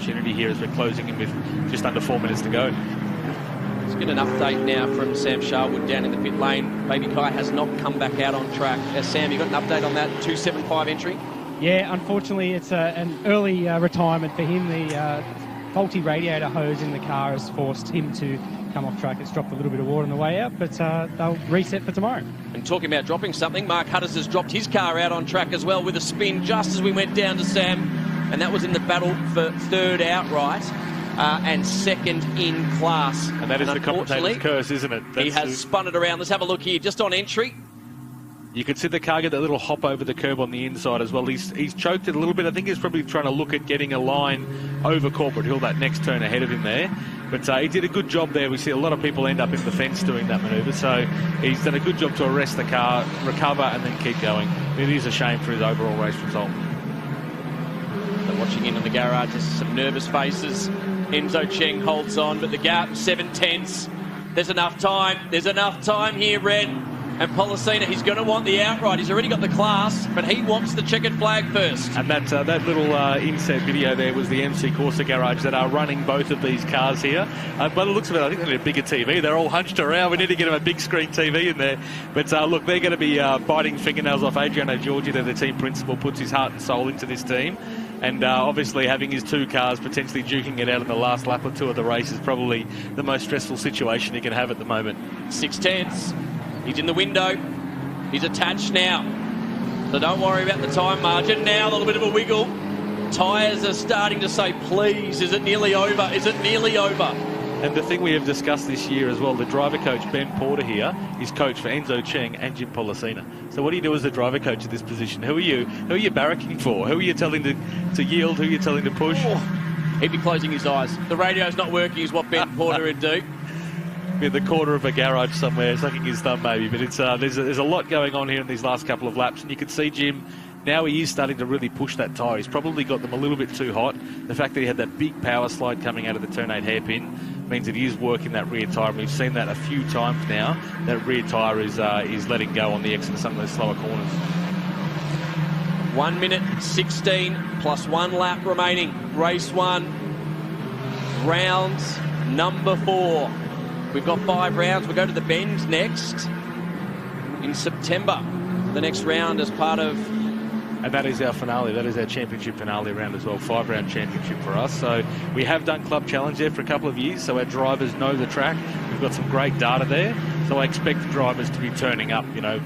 opportunity here as we're closing in with just under 4 minutes to go. Let's get an update now from Sam Sharwood down in the pit lane. Baby Kai has not come back out on track. Sam, you got an update on that 275 entry? Yeah, unfortunately, it's an early retirement for him. The faulty radiator hose in the car has forced him to come off track. It's dropped a little bit of water on the way out, but they'll reset for tomorrow. And talking about dropping something, Mark Hutters has dropped his car out on track as well with a spin just as we went down to Sam, and that was in the battle for third outright and second in class. And that is the commentator's curse, isn't it? He has spun it around. Let's have a look here, just on entry. You can see the car get that little hop over the curb on the inside as well. He's choked it a little bit. I think he's probably trying to look at getting a line over Corporate Hill, that next turn ahead of him there. But he did a good job there. We see a lot of people end up in the fence doing that manoeuvre. So he's done a good job to arrest the car, recover, and then keep going. It is a shame for his overall race result. So watching in on the garage, there's some nervous faces. Enzo Cheng holds on, but the gap, 7/10. There's enough time. There's enough time here, Red. And Policina, he's going to want the outright. He's already got the class, but he wants the checkered flag first. And that little inset video there was the MC Corsa garage that are running both of these cars here. By the looks of it, I think they need a bigger TV. They're all hunched around. We need to get them a big screen TV in there. But look, they're going to be biting fingernails off. Adriano Giorgi, the team principal, puts his heart and soul into this team. And obviously having his two cars potentially duking it out in the last lap or two of the race is probably the most stressful situation he can have at the moment. 6/10. He's in the window. He's attached now. So don't worry about the time margin. Now a little bit of a wiggle. Tyres are starting to say, please, is it nearly over? Is it nearly over? And the thing we have discussed this year as well, the driver coach, Ben Porter here, is coach for Enzo Cheng and Jim Policina. So what do you do as a driver coach at this position? Who are you barracking for? Who are you telling to yield? Who are you telling to push? Oh, he'd be closing his eyes. The radio's not working is what Ben Porter would do. In the corner of a garage somewhere, sucking his thumb maybe. But it's there's a lot going on here in these last couple of laps. And you can see Jim, now he is starting to really push that tyre. He's probably got them a little bit too hot. The fact that he had that big power slide coming out of the turn 8 hairpin means that he is working that rear tyre. And we've seen that a few times now. That rear tyre is letting go on the exit of some of those slower corners. 1 minute 16 plus 1 lap remaining. Race 1, round number 4. We've got 5 rounds. We'll go to the Bend next in September. The next round as part of... And that is our finale. That is our championship finale round as well. 5-round championship for us. So we have done Club Challenge there for a couple of years, so our drivers know the track. We've got some great data there. So I expect the drivers to be turning up, you know,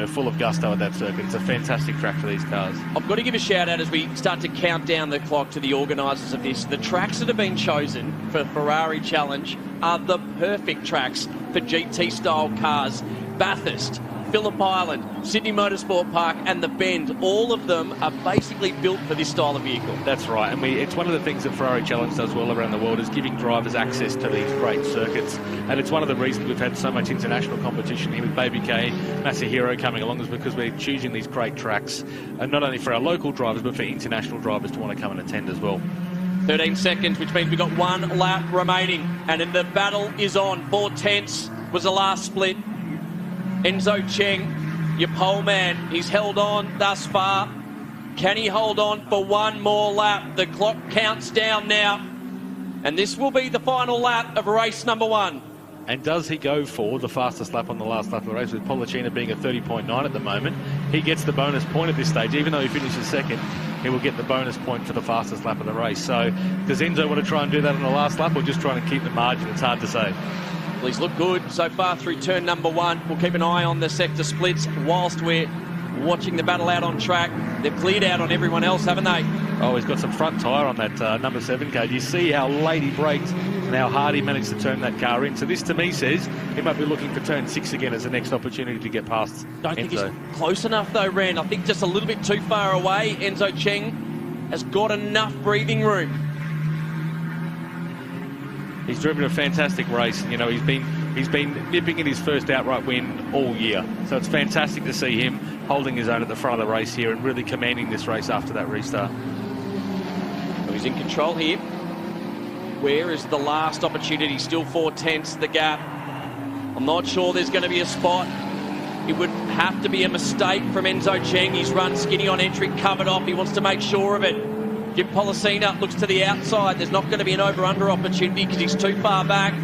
full of gusto at that circuit. It's a fantastic track for these cars. I've got to give a shout out as we start to count down the clock to the organisers of this. The tracks that have been chosen for Ferrari Challenge are the perfect tracks for GT-style cars. Bathurst, Phillip Island, Sydney Motorsport Park and the Bend, all of them are basically built for this style of vehicle. That's right, and it's one of the things that Ferrari Challenge does well around the world is giving drivers access to these great circuits, and it's one of the reasons we've had so much international competition here with Baby K, Masahiro coming along, is because we're choosing these great tracks, and not only for our local drivers but for international drivers to want to come and attend as well. 13 seconds, which means we've got 1 lap remaining, and then the battle is on. 4/10 was the last split. Enzo Cheng, your pole man, he's held on thus far. Can he hold on for 1 more lap? The clock counts down now. And this will be the final lap of race number 1. And does he go for the fastest lap on the last lap of the race, with Policina being a 30.9 at the moment? He gets the bonus point at this stage. Even though he finishes second, he will get the bonus point for the fastest lap of the race. So does Enzo want to try and do that on the last lap, or just trying to keep the margin? It's hard to say. Well, he's looked good so far through turn number 1. We'll keep an eye on the sector splits whilst we're watching the battle out on track. They've cleared out on everyone else, haven't they? Oh, he's got some front tyre on that number 7 car. You see how late he braked and how hard he managed to turn that car in. So this, to me, says he might be looking for turn 6 again as the next opportunity to get past Don't think Enzo. he's close enough, though, Ren. I think just a little bit too far away. Enzo Cheng has got enough breathing room. He's driven a fantastic race. You know, he's been nipping at his first outright win all year. So it's fantastic to see him holding his own at the front of the race here and really commanding this race after that restart. So he's in control here. Where is the last opportunity? Still 4/10 the gap. I'm not sure there's going to be a spot. It would have to be a mistake from Enzo Cheng. He's run skinny on entry, covered off. He wants to make sure of it. Jim Policina looks to the outside. There's not going to be an over-under opportunity because he's too far back.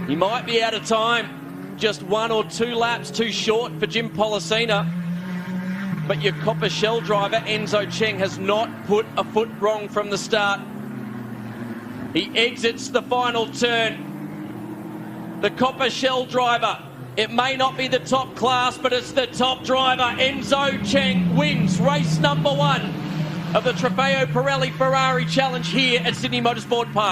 He might be out of time. Just 1 or 2 laps too short for Jim Policina. But your Copper Shell driver, Enzo Cheng, has not put a foot wrong from the start. He exits the final turn. The Copper Shell driver, it may not be the top class, but it's the top driver. Enzo Cheng wins race number 1 of the Trofeo Pirelli Ferrari Challenge here at Sydney Motorsport Park.